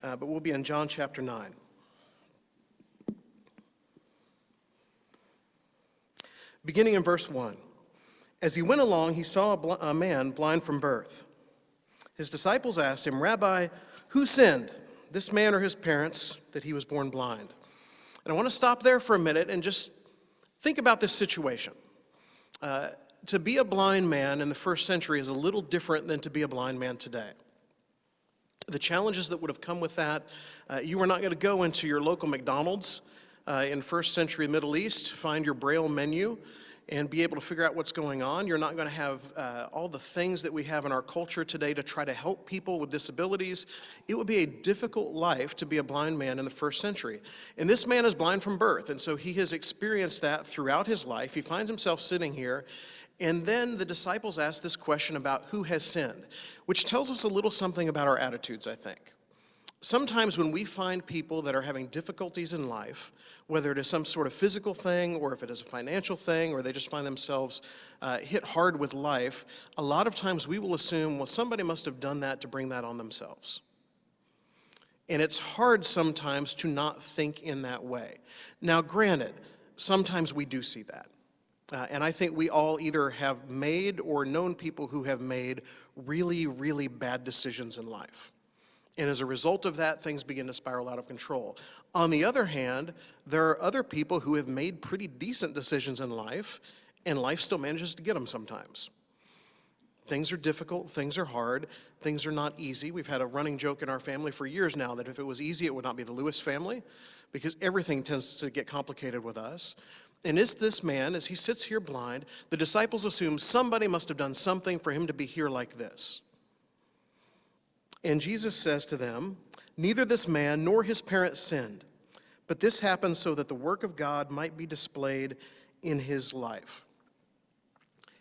but we'll be in John chapter 9. Beginning in verse 1. As he went along, he saw a man blind from birth. His disciples asked him, "Rabbi, who sinned, this man or his parents, that he was born blind?" And I want to stop there for a minute and just think about this situation. To be a blind man in the first century is a little different than to be a blind man today. The challenges that would have come with that, you were not going to go into your local McDonald's in first century Middle East, find your Braille menu, and be able to figure out what's going on. You're not going to have all the things that we have in our culture today to try to help people with disabilities. It would be a difficult life to be a blind man in the first century. And this man is blind from birth, and so he has experienced that throughout his life. He finds himself sitting here, and then the disciples ask this question about who has sinned, which tells us a little something about our attitudes, I think. Sometimes when we find people that are having difficulties in life, whether it is some sort of physical thing or if it is a financial thing or they just find themselves hit hard with life, a lot of times we will assume, well, somebody must have done that to bring that on themselves. And it's hard sometimes to not think in that way. Now, granted, sometimes we do see that. And I think we all either have made or known people who have made really, really bad decisions in life. And as a result of that, things begin to spiral out of control. On the other hand, there are other people who have made pretty decent decisions in life, and life still manages to get them sometimes. Things are difficult, things are hard, things are not easy. We've had a running joke in our family for years now that if it was easy, it would not be the Lewis family, because everything tends to get complicated with us. And is this man, as he sits here blind, the disciples assume somebody must have done something for him to be here like this. And Jesus says to them, "Neither this man nor his parents sinned, but this happened so that the work of God might be displayed in his life."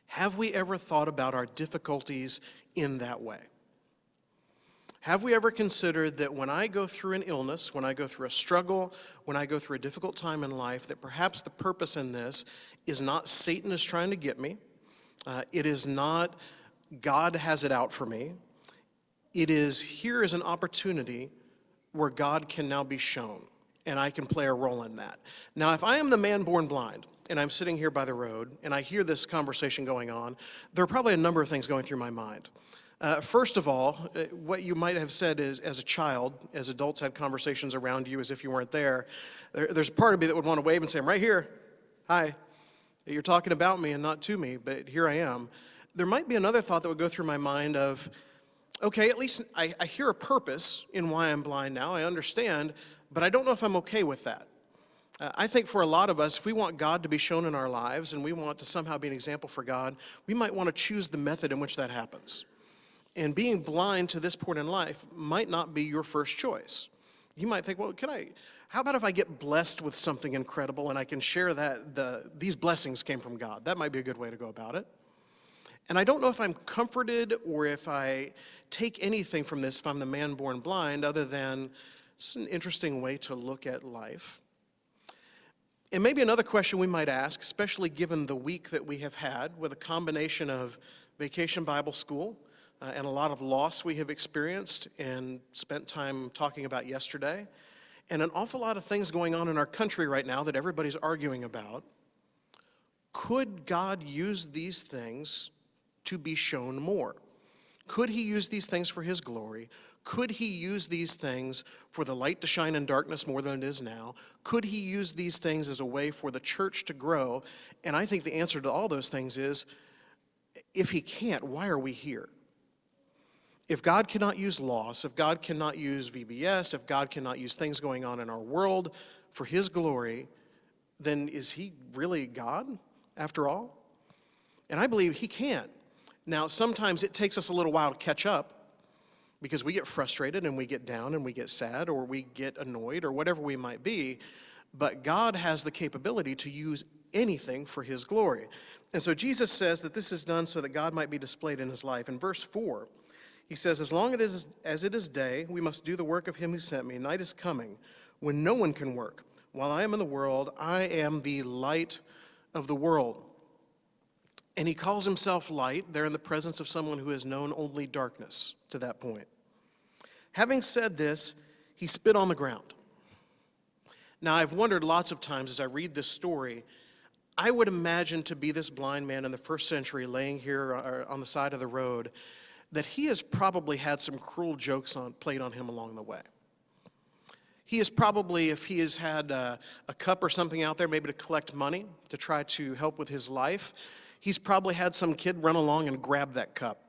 Have we ever thought about our difficulties in that way? Have we ever considered that when I go through an illness, when I go through a struggle, when I go through a difficult time in life, that perhaps the purpose in this is not Satan is trying to get me, it is not God has it out for me, it is here is an opportunity where God can now be shown, and I can play a role in that. Now, if I am the man born blind, and I'm sitting here by the road, and I hear this conversation going on, there are probably a number of things going through my mind. First of all, what you might have said is, as a child, as adults had conversations around you as if you weren't there, there's a part of me that would want to wave and say, "I'm right here. Hi. You're talking about me and not to me, but here I am." There might be another thought that would go through my mind of, okay, at least I hear a purpose in why I'm blind now. I understand, but I don't know if I'm okay with that. I think for a lot of us, if we want God to be shown in our lives and we want to somehow be an example for God, we might want to choose the method in which that happens. And being blind to this point in life might not be your first choice. You might think, well, how about if I get blessed with something incredible and I can share that these blessings came from God? That might be a good way to go about it. And I don't know if I'm comforted or if I take anything from this if I'm the man born blind, other than it's an interesting way to look at life. And maybe another question we might ask, especially given the week that we have had with a combination of Vacation Bible School and a lot of loss we have experienced and spent time talking about yesterday, and an awful lot of things going on in our country right now that everybody's arguing about. Could God use these things to be shown more? Could he use these things for his glory? Could he use these things for the light to shine in darkness more than it is now? Could he use these things as a way for the church to grow? And I think the answer to all those things is, if he can't, why are we here? If God cannot use loss, if God cannot use VBS, if God cannot use things going on in our world for his glory, then is he really God after all? And I believe he can. Now, sometimes it takes us a little while to catch up because we get frustrated and we get down and we get sad or we get annoyed or whatever we might be, but God has the capability to use anything for his glory. And so Jesus says that this is done so that God might be displayed in his life. In verse 4, he says, "As long as it is day, we must do the work of him who sent me. Night is coming when no one can work. While I am in the world, I am the light of the world." And he calls himself light there in the presence of someone who has known only darkness to that point. Having said this, he spit on the ground. Now, I've wondered lots of times as I read this story, I would imagine to be this blind man in the first century laying here on the side of the road, that he has probably had some cruel jokes played on him along the way. He is probably, if he has had a cup or something out there, maybe to collect money, to try to help with his life, he's probably had some kid run along and grab that cup,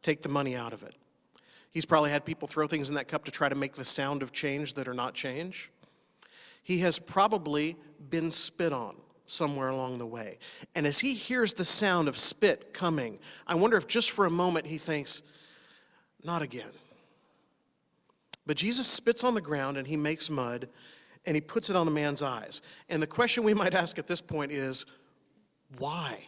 take the money out of it. He's probably had people throw things in that cup to try to make the sound of change that are not change. He has probably been spit on somewhere along the way. And as he hears the sound of spit coming, I wonder if just for a moment he thinks, not again. But Jesus spits on the ground and he makes mud and he puts it on the man's eyes. And the question we might ask at this point is, why?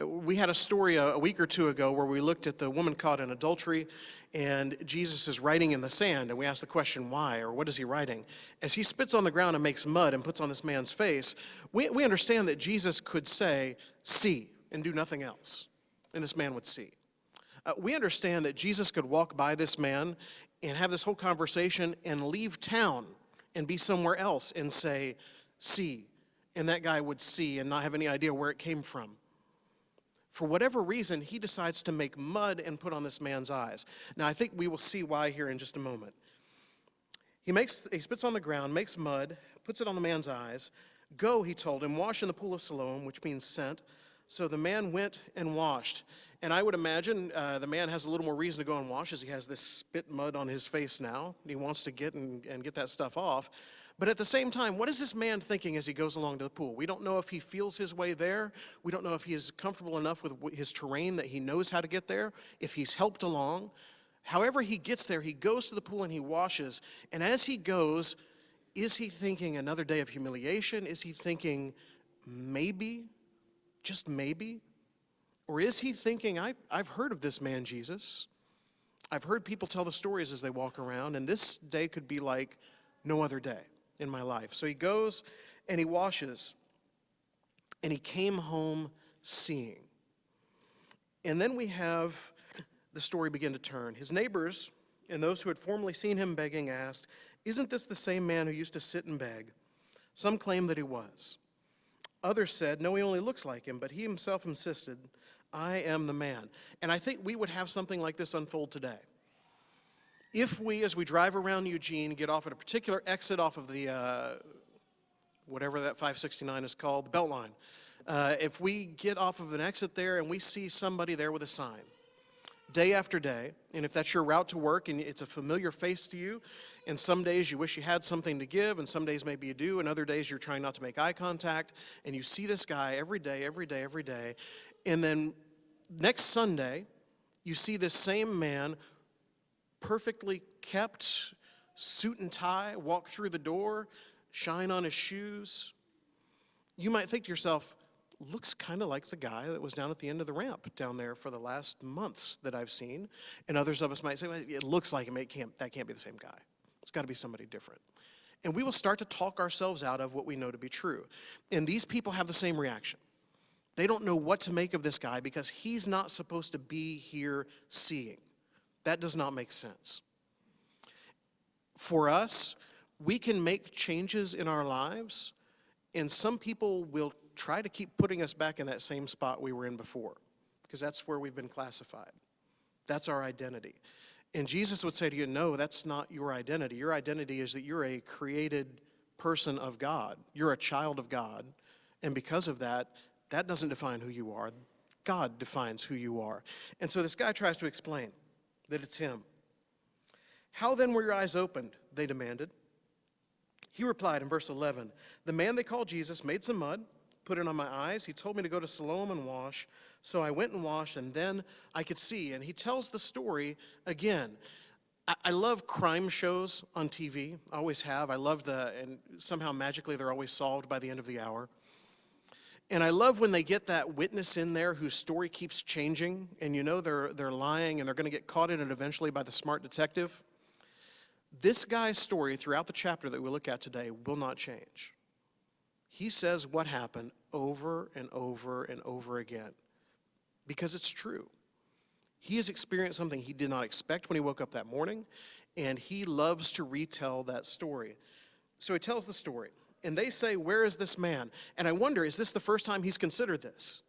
We had a story a week or two ago where we looked at the woman caught in adultery, and Jesus is writing in the sand, and we asked the question, why, or what is he writing? As he spits on the ground and makes mud and puts on this man's face, we understand that Jesus could say, see, and do nothing else, and this man would see. We understand that Jesus could walk by this man and have this whole conversation and leave town and be somewhere else and say, see, and that guy would see and not have any idea where it came from. For whatever reason, he decides to make mud and put on this man's eyes. Now, I think we will see why here in just a moment. He spits on the ground, makes mud, puts it on the man's eyes. Go, he told him, wash in the pool of Siloam, which means sent. So the man went and washed. And I would imagine the man has a little more reason to go and wash as he has this spit mud on his face now. He wants to get that stuff off. But at the same time, what is this man thinking as he goes along to the pool? We don't know if he feels his way there. We don't know if he is comfortable enough with his terrain that he knows how to get there, if he's helped along. However he gets there, he goes to the pool and he washes. And as he goes, is he thinking another day of humiliation? Is he thinking maybe, just maybe? Or is he thinking, I've heard of this man, Jesus. I've heard people tell the stories as they walk around, and this day could be like no other day in my life. So he goes and he washes, and he came home seeing. And then we have the story begin to turn. His neighbors and those who had formerly seen him begging asked, isn't this the same man who used to sit and beg? Some claimed that he was. Others said, no, he only looks like him, but he himself insisted, I am the man. And I think we would have something like this unfold today. If we, as we drive around Eugene, get off at a particular exit off of the, whatever that 569 is called, the Beltline, if we get off of an exit there and we see somebody there with a sign, day after day, and if that's your route to work and it's a familiar face to you, and some days you wish you had something to give, and some days maybe you do, and other days you're trying not to make eye contact, and you see this guy every day, and then next Sunday, you see this same man, perfectly kept, suit and tie, walk through the door, shine on his shoes. You might think to yourself, looks kind of like the guy that was down at the end of the ramp down there for the last months that I've seen. And others of us might say, well, it looks like him. That can't be the same guy. It's got to be somebody different. And we will start to talk ourselves out of what we know to be true. And these people have the same reaction. They don't know what to make of this guy because he's not supposed to be here seeing. That does not make sense. For us, we can make changes in our lives, and some people will try to keep putting us back in that same spot we were in before, because that's where we've been classified. That's our identity. And Jesus would say to you, no, that's not your identity. Your identity is that you're a created person of God. You're a child of God, and because of that, that doesn't define who you are. God defines who you are. And so this guy tries to explain that it's him. How then were your eyes opened? They demanded. He replied in verse 11, the man they called Jesus made some mud, put it on my eyes. He told me to go to Siloam and wash. So I went and washed, and then I could see. And he tells the story again. I love crime shows on TV. I always have. I love and somehow magically they're always solved by the end of the hour. And I love when they get that witness in there whose story keeps changing, and you know they're lying and they're going to get caught in it eventually by the smart detective. This guy's story throughout the chapter that we look at today will not change. He says what happened over and over and over again because it's true. He has experienced something he did not expect when he woke up that morning, and he loves to retell that story. So he tells the story, and they say, "Where is this man?" And I wonder, is this the first time he's considered this?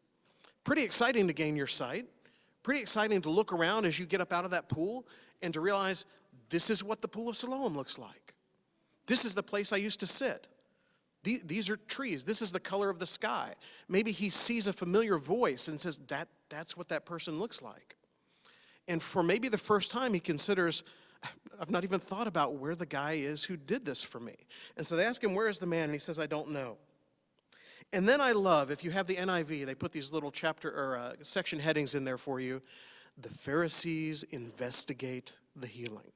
Pretty exciting to gain your sight. Pretty exciting to look around as you get up out of that pool and to realize this is what the Pool of Siloam looks like. This is the place I used to sit. These are trees. This is the color of the sky. Maybe he sees a familiar voice and says, that's what that person looks like. And for maybe the first time, he considers, I've not even thought about where the guy is who did this for me. And so they ask him, "Where is the man?" And he says, "I don't know." And then I love, if you have the NIV, they put these little chapter or section headings in there for you. The Pharisees investigate the healing.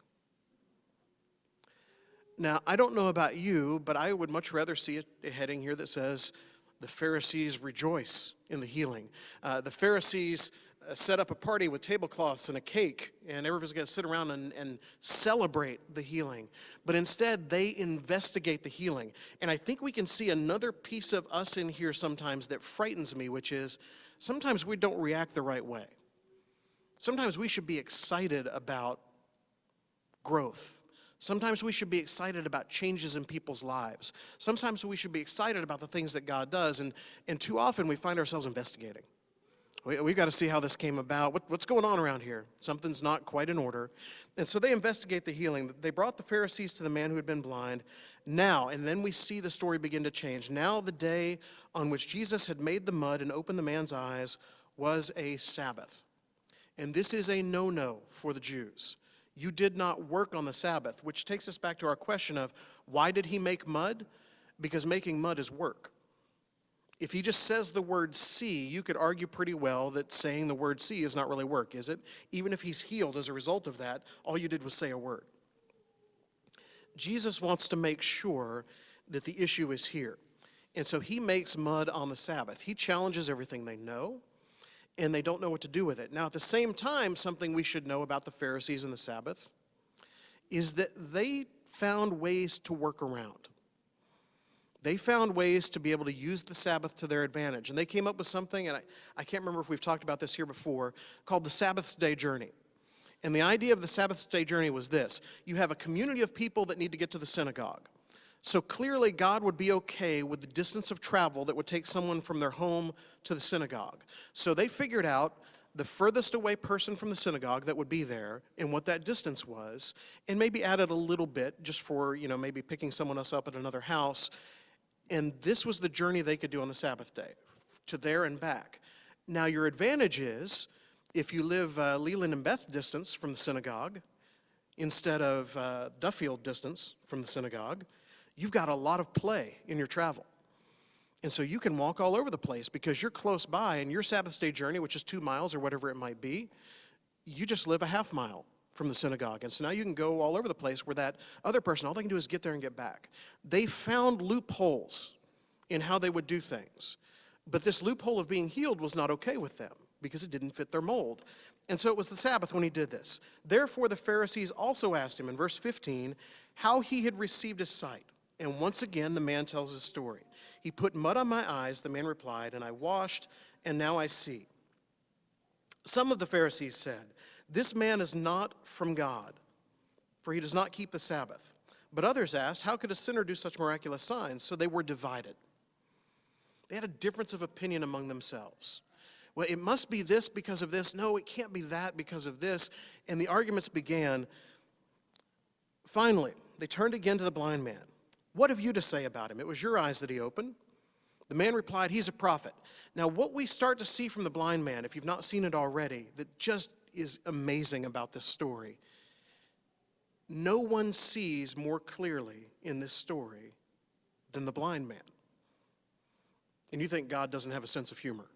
Now, I don't know about you, but I would much rather see a heading here that says, the Pharisees rejoice in the healing. The Pharisees set up a party with tablecloths and a cake, and everybody's going to sit around and celebrate the healing. But instead, they investigate the healing. And I think we can see another piece of us in here sometimes that frightens me, which is sometimes we don't react the right way. Sometimes we should be excited about growth. Sometimes we should be excited about changes in people's lives. Sometimes we should be excited about the things that God does, and too often we find ourselves investigating. We've got to see how this came about. What's going on around here? Something's not quite in order. And so they investigate the healing. They brought the Pharisees to the man who had been blind. Now, and then we see the story begin to change. Now the day on which Jesus had made the mud and opened the man's eyes was a Sabbath. And this is a no-no for the Jews. You did not work on the Sabbath, which takes us back to our question of why did he make mud? Because making mud is work. If he just says the word see, you could argue pretty well that saying the word see is not really work, is it? Even if he's healed as a result of that, all you did was say a word. Jesus wants to make sure that the issue is here. And so he makes mud on the Sabbath. He challenges everything they know, and they don't know what to do with it. Now, at the same time, something we should know about the Pharisees and the Sabbath is that they found ways to work around. They found ways to be able to use the Sabbath to their advantage. And they came up with something, and I can't remember if we've talked about this here before, called the Sabbath Day Journey. And the idea of the Sabbath Day Journey was this. You have a community of people that need to get to the synagogue. So clearly God would be okay with the distance of travel that would take someone from their home to the synagogue. So they figured out the furthest away person from the synagogue that would be there and what that distance was, and maybe added a little bit just for, maybe picking someone else up at another house. And this was the journey they could do on the Sabbath day, to there and back. Now your advantage is, if you live Leland and Beth distance from the synagogue, instead of Duffield distance from the synagogue, you've got a lot of play in your travel. And so you can walk all over the place because you're close by, and your Sabbath day journey, which is 2 miles or whatever it might be, you just live a half mile from the synagogue. And so now you can go all over the place where that other person, all they can do is get there and get back. They found loopholes in how they would do things. But this loophole of being healed was not okay with them because it didn't fit their mold. And so it was the Sabbath when he did this. Therefore the Pharisees also asked him in verse 15 how he had received his sight. And once again the man tells his story. He put mud on my eyes, the man replied, and I washed, and now I see. Some of the Pharisees said, this man is not from God, for he does not keep the Sabbath. But others asked, how could a sinner do such miraculous signs? So they were divided. They had a difference of opinion among themselves. Well, it must be this because of this. No, it can't be that because of this. And the arguments began. Finally, they turned again to the blind man. What have you to say about him? It was your eyes that he opened. The man replied, he's a prophet. Now, what we start to see from the blind man, if you've not seen it already, that just is amazing about this story. No one sees more clearly in this story than the blind man. And you think God doesn't have a sense of humor.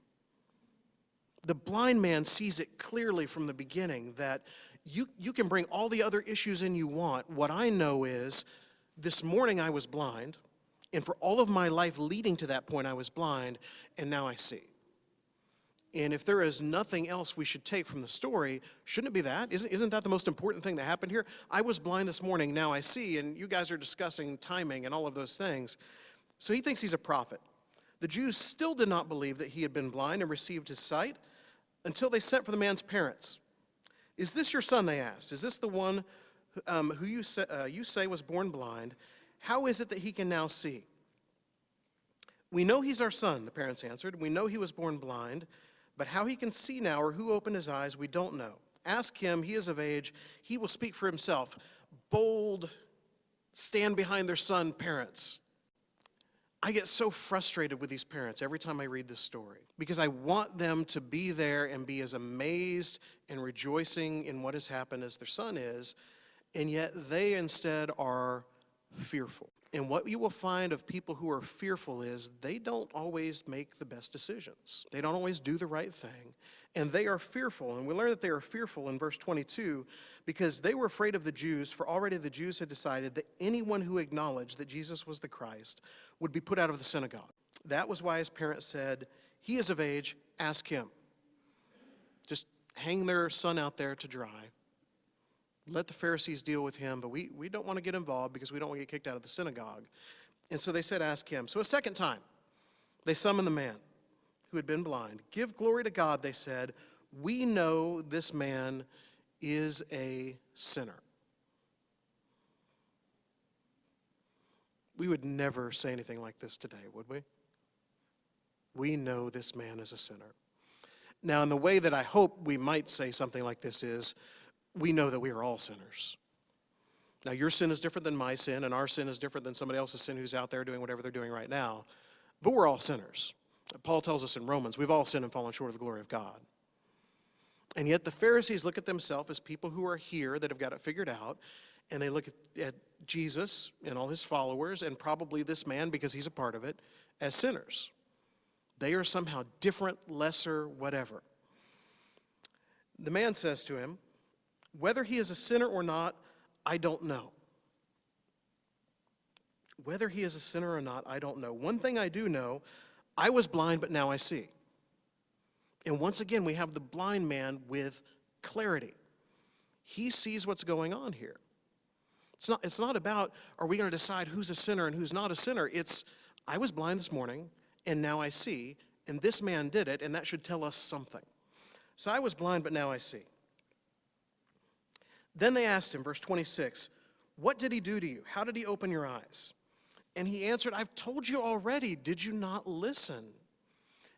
The blind man sees it clearly from the beginning that you can bring all the other issues in you want. What I know is this morning I was blind, and for all of my life leading to that point I was blind, and now I see. And if there is nothing else we should take from the story, shouldn't it be that? Isn't that the most important thing that happened here? I was blind this morning, now I see, and you guys are discussing timing and all of those things. So he thinks he's a prophet. The Jews still did not believe that he had been blind and received his sight until they sent for the man's parents. Is this your son, they asked. Is this the one who you say was born blind, how is it that he can now see?" "We know he's our son," the parents answered. "We know he was born blind, but how he can see now or who opened his eyes, we don't know. Ask him, he is of age, he will speak for himself." Bold, stand behind their son parents. I get so frustrated with these parents every time I read this story because I want them to be there and be as amazed and rejoicing in what has happened as their son is, and yet they instead are fearful. And what you will find of people who are fearful is they don't always make the best decisions. They don't always do the right thing, and they are fearful. And we learn that they are fearful in verse 22 because they were afraid of the Jews, for already the Jews had decided that anyone who acknowledged that Jesus was the Christ would be put out of the synagogue. That was why his parents said, "He is of age, ask him." Just hang their son out there to dry. Let the Pharisees deal with him, but we don't want to get involved because we don't want to get kicked out of the synagogue. And so they said, "Ask him." So a second time, they summoned the man who had been blind. "Give glory to God," they said. "We know this man is a sinner." We would never say anything like this today, would we? We know this man is a sinner. Now, in the way that I hope we might say something like this is, we know that we are all sinners. Now, your sin is different than my sin, and our sin is different than somebody else's sin who's out there doing whatever they're doing right now. But we're all sinners. Paul tells us in Romans, we've all sinned and fallen short of the glory of God. And yet the Pharisees look at themselves as people who are here that have got it figured out, and they look at Jesus and all his followers, and probably this man, because he's a part of it, as sinners. They are somehow different, lesser, whatever. The man says to him, "Whether he is a sinner or not, I don't know." Whether he is a sinner or not, I don't know. One thing I do know, I was blind, but now I see. And once again, we have the blind man with clarity. He sees what's going on here. It's not about, are we going to decide who's a sinner and who's not a sinner? It's, I was blind this morning, and now I see, and this man did it, and that should tell us something. So I was blind, but now I see. Then they asked him, verse 26, "What did he do to you? How did he open your eyes?" And he answered, "I've told you already. Did you not listen?"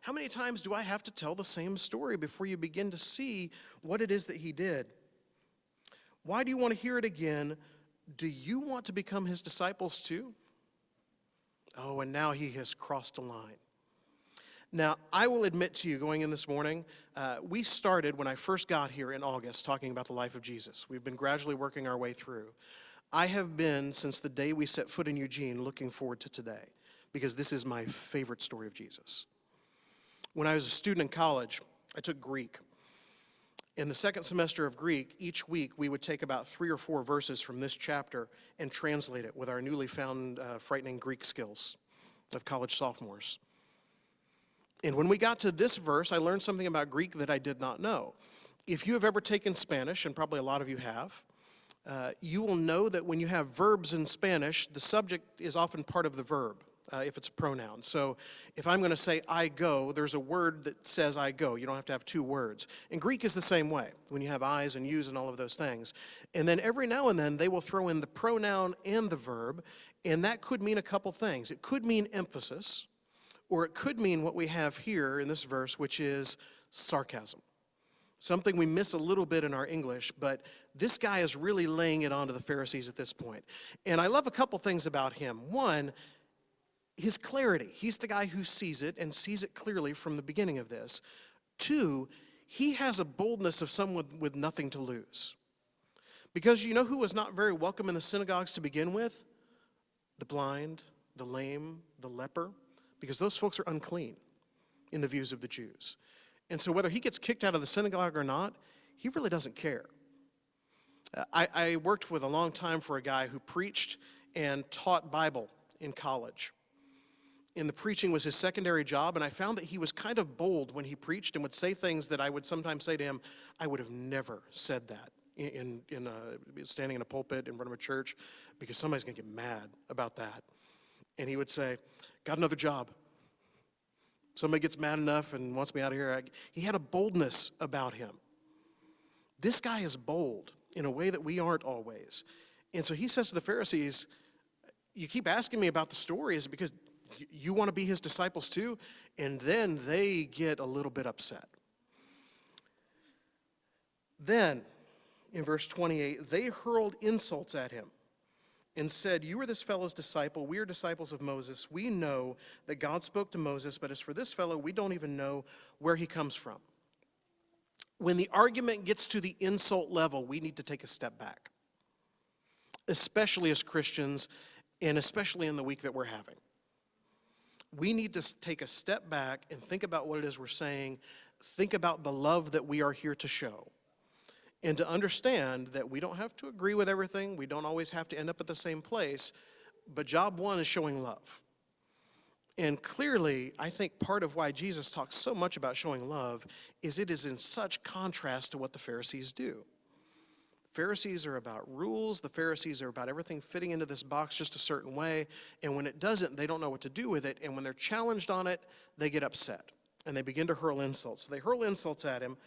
How many times do I have to tell the same story before you begin to see what it is that he did? Why do you want to hear it again? Do you want to become his disciples too? Oh, and now he has crossed a line. Now, I will admit to you, going in this morning, we started when I first got here in August talking about the life of Jesus. We've been gradually working our way through. I have been, since the day we set foot in Eugene, looking forward to today, because this is my favorite story of Jesus. When I was a student in college, I took Greek. In the second semester of Greek, each week we would take about 3 or 4 verses from this chapter and translate it with our newly found frightening Greek skills of college sophomores. And when we got to this verse, I learned something about Greek that I did not know. If you have ever taken Spanish, and probably a lot of you have, you will know that when you have verbs in Spanish, the subject is often part of the verb, if it's a pronoun. So if I'm going to say I go, there's a word that says I go. You don't have to have 2 words. And Greek is the same way, when you have I's and U's and all of those things. And then every now and then, they will throw in the pronoun and the verb, and that could mean a couple things. It could mean emphasis, or it could mean what we have here in this verse, which is sarcasm. Something we miss a little bit in our English, but this guy is really laying it on to the Pharisees at this point. And I love a couple things about him. One, his clarity. He's the guy who sees it and sees it clearly from the beginning of this. 2, he has a boldness of someone with nothing to lose. Because you know who was not very welcome in the synagogues to begin with? The blind, the lame, the leper. Because those folks are unclean in the views of the Jews. And so whether he gets kicked out of the synagogue or not, he really doesn't care. I worked with a long time for a guy who preached and taught Bible in college. And the preaching was his secondary job, and I found that he was kind of bold when he preached and would say things that I would sometimes say to him, I would have never said that in standing in a pulpit in front of a church, because somebody's going to get mad about that. And he would say, got another job. Somebody gets mad enough and wants me out of here. He had a boldness about him. This guy is bold. in a way that we aren't always. And so he says to the Pharisees, you keep asking me about the story, is it because you want to be his disciples too? And then they get a little bit upset. Then, in verse 28, they hurled insults at him and said, you are this fellow's disciple. We are disciples of Moses. We know that God spoke to Moses, but as for this fellow, we don't even know where he comes from. When the argument gets to the insult level, we need to take a step back, especially as Christians and especially in the week that we're having. We need to take a step back and think about what it is we're saying, think about the love that we are here to show, and to understand that we don't have to agree with everything, we don't always have to end up at the same place, but job one is showing love. And clearly, I think part of why Jesus talks so much about showing love is it is in such contrast to what the Pharisees do. Pharisees are about rules. The Pharisees are about everything fitting into this box just a certain way. And when it doesn't, they don't know what to do with it. And when they're challenged on it, they get upset. And they begin to hurl insults. So they hurl insults at him.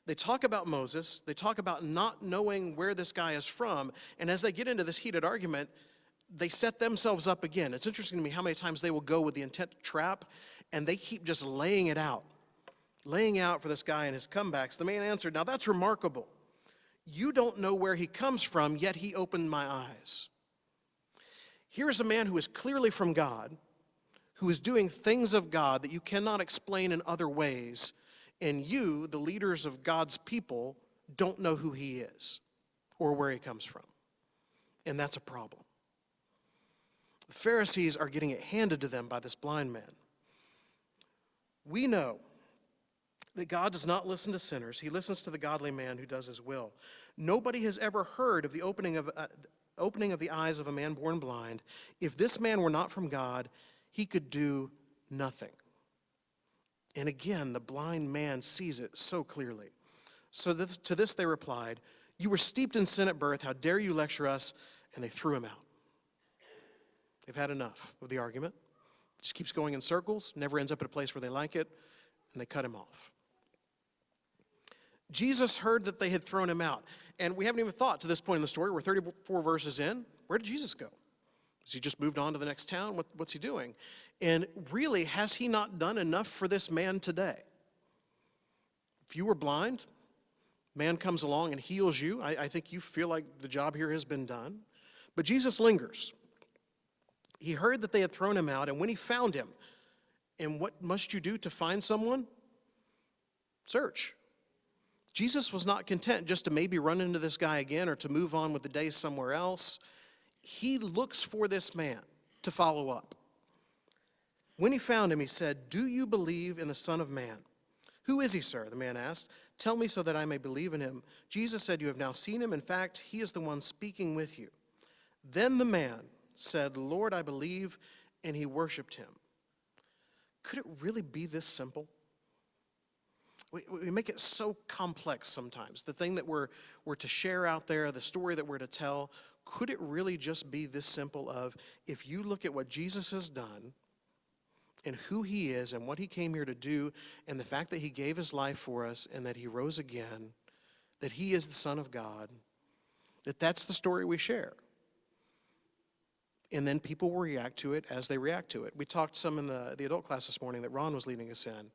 They talk about Moses. They talk about not knowing where this guy is from. And as they get into this heated argument, they set themselves up again. It's interesting to me how many times they will go with the intent to trap, and they keep just laying it out, laying out for this guy and his comebacks. The man answered, now that's remarkable. You don't know where he comes from, yet he opened my eyes. Here is a man who is clearly from God, who is doing things of God that you cannot explain in other ways, and you, the leaders of God's people, don't know who he is or where he comes from. And that's a problem. The Pharisees are getting it handed to them by this blind man. We know that God does not listen to sinners. He listens to the godly man who does his will. Nobody has ever heard of the opening of the eyes of a man born blind. If this man were not from God, he could do nothing. And again, the blind man sees it so clearly. So to this they replied, you were steeped in sin at birth. How dare you lecture us? And they threw him out. They've had enough of the argument. Just keeps going in circles, never ends up at a place where they like it, and they cut him off. Jesus heard that they had thrown him out. And we haven't even thought to this point in the story, we're 34 verses in, where did Jesus go? Has he just moved on to the next town? What's he doing? And really, has he not done enough for this man today? If you were blind, man comes along and heals you. I think you feel like the job here has been done. But Jesus lingers. He heard that they had thrown him out, and when he found him, and what must you do to find someone? Search. Jesus was not content just to maybe run into this guy again or to move on with the day somewhere else. He looks for this man to follow up. When he found him, he said, do you believe in the Son of Man? Who is he, sir? The man asked. Tell me so that I may believe in him. Jesus said, you have now seen him. In fact, he is the one speaking with you. Then the man said, Lord, I believe, and he worshiped him. Could it really be this simple? We make it so complex sometimes. The thing that we're to share out there, the story that we're to tell, could it really just be this simple of, if you look at what Jesus has done and who he is and what he came here to do and the fact that he gave his life for us and that he rose again, that he is the Son of God, that's the story we share. And then people will react to it as they react to it. We talked some in the adult class this morning that Ron was leading us in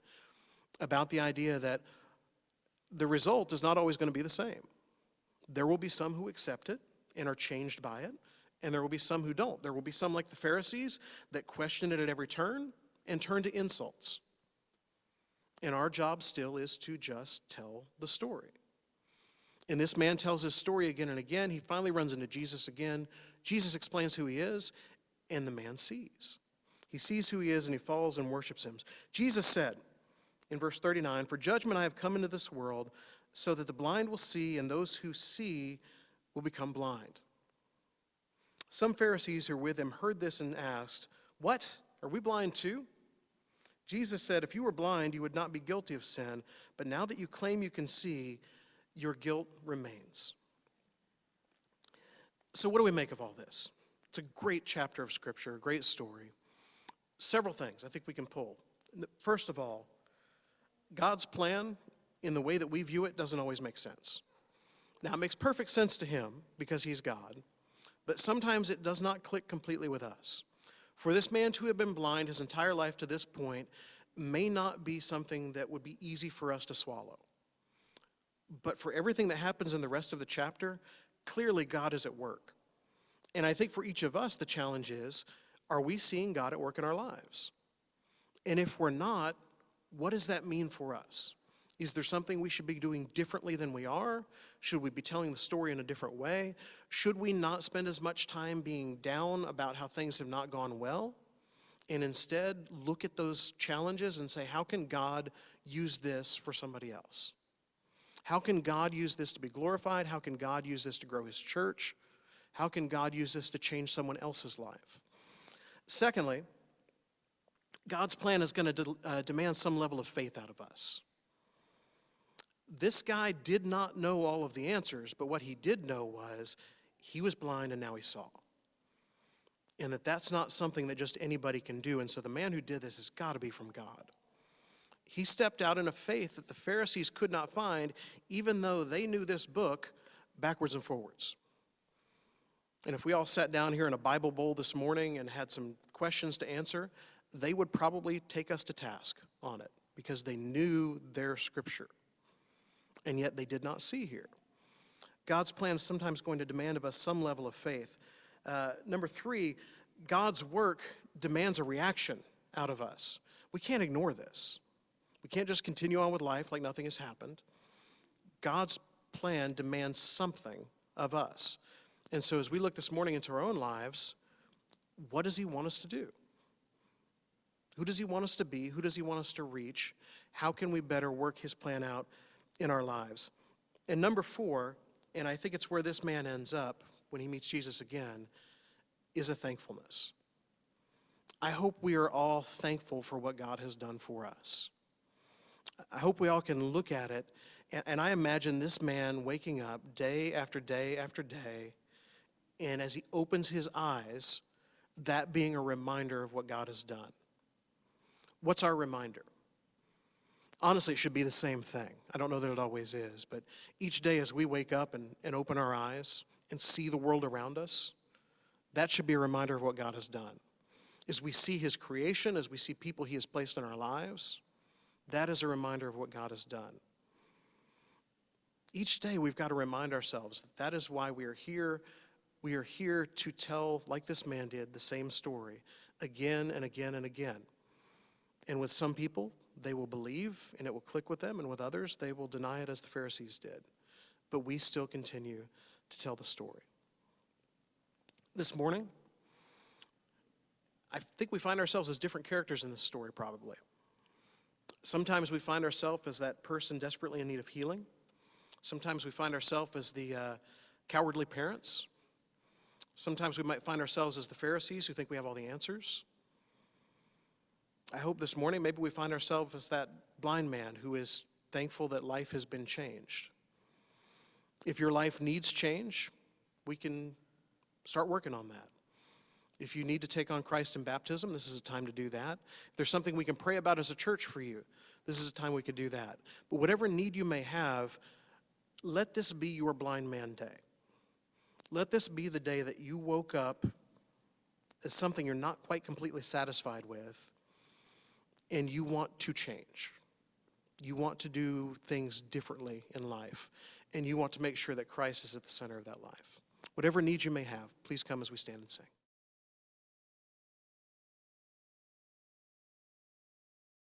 about the idea that the result is not always going to be the same. There will be some who accept it and are changed by it, and there will be some who don't. There will be some like the Pharisees that question it at every turn and turn to insults. And our job still is to just tell the story. And this man tells his story again and again. He finally runs into Jesus again. Jesus explains who he is, and the man sees. He sees who he is, and he falls and worships him. Jesus said in verse 39, for judgment I have come into this world, so that the blind will see, and those who see will become blind. Some Pharisees who were with him heard this and asked, what? Are we blind too? Jesus said, if you were blind, you would not be guilty of sin, but now that you claim you can see, your guilt remains. So what do we make of all this? It's a great chapter of Scripture, a great story. Several things I think we can pull. First of all, God's plan in the way that we view it doesn't always make sense. Now, it makes perfect sense to him because he's God, but sometimes it does not click completely with us. For this man to have been blind his entire life to this point may not be something that would be easy for us to swallow. But for everything that happens in the rest of the chapter, clearly God is at work. And I think for each of us, the challenge is, are we seeing God at work in our lives? And if we're not, what does that mean for us? Is there something we should be doing differently than we are? Should we be telling the story in a different way? Should we not spend as much time being down about how things have not gone well? And instead look at those challenges and say, how can God use this for somebody else? How can God use this to be glorified? How can God use this to grow his church? How can God use this to change someone else's life? Secondly, God's plan is going to demand some level of faith out of us. This guy did not know all of the answers, but what he did know was he was blind and now he saw. And that's not something that just anybody can do. And so the man who did this has got to be from God. He stepped out in a faith that the Pharisees could not find, even though they knew this book backwards and forwards. And if we all sat down here in a Bible bowl this morning and had some questions to answer, they would probably take us to task on it because they knew their scripture. And yet they did not see here. God's plan is sometimes going to demand of us some level of faith. Number three, God's work demands a reaction out of us. We can't ignore this. We can't just continue on with life like nothing has happened. God's plan demands something of us. And so as we look this morning into our own lives, what does he want us to do? Who does he want us to be? Who does he want us to reach? How can we better work his plan out in our lives? And number four, and I think it's where this man ends up when he meets Jesus again, is a thankfulness. I hope we are all thankful for what God has done for us. I hope we all can look at it, and I imagine this man waking up day after day after day, and as he opens his eyes, that being a reminder of what God has done. What's our reminder? Honestly, it should be the same thing. I don't know that it always is, but each day as we wake up and open our eyes and see the world around us, that should be a reminder of what God has done. As we see his creation, as we see people he has placed in our lives, that is a reminder of what God has done. Each day we've got to remind ourselves that that is why we are here. We are here to tell, like this man did, the same story again and again and again. And with some people, they will believe and it will click with them, and with others, they will deny it as the Pharisees did. But we still continue to tell the story. This morning, I think we find ourselves as different characters in this story, probably. Sometimes we find ourselves as that person desperately in need of healing. Sometimes we find ourselves as the cowardly parents. Sometimes we might find ourselves as the Pharisees who think we have all the answers. I hope this morning maybe we find ourselves as that blind man who is thankful that life has been changed. If your life needs change, we can start working on that. If you need to take on Christ in baptism, this is a time to do that. If there's something we can pray about as a church for you, this is a time we could do that. But whatever need you may have, let this be your blind man day. Let this be the day that you woke up as something you're not quite completely satisfied with, and you want to change. You want to do things differently in life, and you want to make sure that Christ is at the center of that life. Whatever needs you may have, please come as we stand and sing.